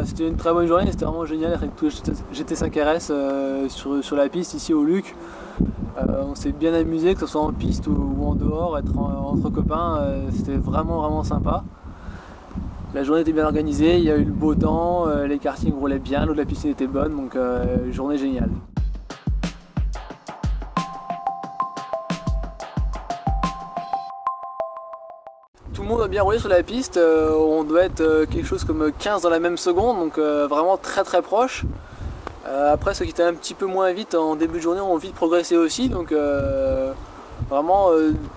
C'était une très bonne journée, c'était vraiment génial avec tous les GT5 RS sur la piste ici au Luc. On s'est bien amusé, que ce soit en piste ou en dehors, être entre copains, c'était vraiment sympa. La journée était bien organisée, il y a eu le beau temps, les kartings roulaient bien, l'eau de la piscine était bonne, donc journée géniale. Tout le monde a bien roulé sur la piste, on doit être quelque chose comme 15 dans la même seconde, donc vraiment très proche. Après ceux qui étaient un petit peu moins vite en début de journée ont vite progressé aussi, donc vraiment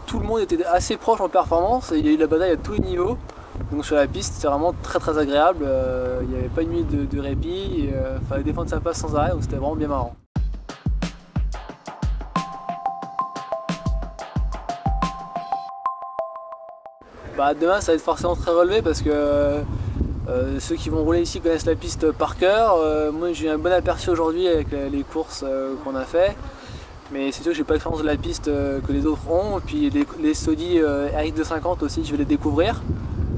tout le monde était assez proche en performance et il y a eu la bataille à tous les niveaux. Donc sur la piste c'était vraiment très agréable, il n'y avait pas une minute de répit, il fallait défendre sa place sans arrêt, donc c'était vraiment bien marrant. Demain ça va être forcément très relevé parce que ceux qui vont rouler ici connaissent la piste par cœur. Moi j'ai eu un bon aperçu aujourd'hui avec les courses qu'on a fait. Mais c'est sûr que j'ai pas l'expérience de la piste que les autres ont. Et puis les Sodi RX250 aussi je vais les découvrir.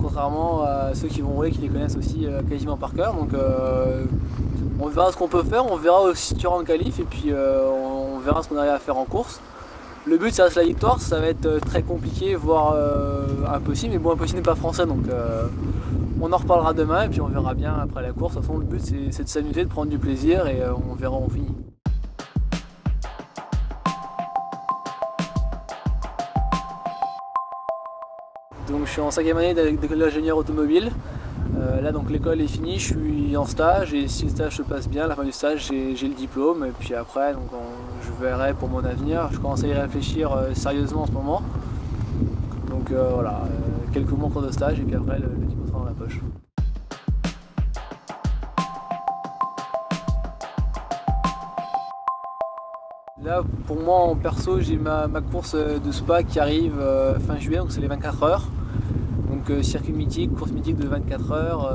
Contrairement à ceux qui vont rouler qui les connaissent aussi quasiment par cœur. Donc on verra ce qu'on peut faire, on verra aussi si tu en qualif et puis on verra ce qu'on arrive à faire en course. Le but ça reste la victoire, ça va être très compliqué, voire impossible, mais bon impossible n'est pas français donc on en reparlera demain et puis on verra bien après la course. De toute façon le but c'est de s'amuser, de prendre du plaisir et on verra où on finit. Donc je suis en 5e année d'école d'ingénieur automobile. Là donc l'école est finie, je suis en stage et si le stage se passe bien, à la fin du stage j'ai le diplôme et puis après donc, je verrai pour mon avenir. Je commence à y réfléchir sérieusement en ce moment. Donc voilà, quelques mois encore de stage et puis après le diplôme sera dans la poche. Là pour moi en perso j'ai ma course de Spa qui arrive fin juillet, donc c'est les 24 heures. Donc circuit mythique, course mythique de 24 heures,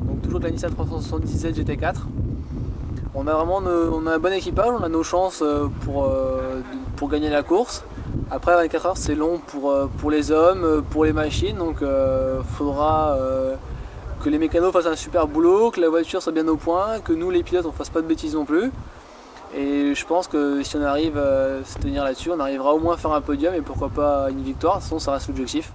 donc toujours de la Nissan 377 GT4. On a un bon équipage, on a nos chances pour gagner la course. Après 24 heures c'est long pour les hommes, pour les machines, donc faudra que les mécanos fassent un super boulot, que la voiture soit bien au point, que nous les pilotes on fasse pas de bêtises non plus. Et je pense que si on arrive à se tenir là-dessus, on arrivera au moins à faire un podium et pourquoi pas une victoire, de toute façon ça reste l'objectif.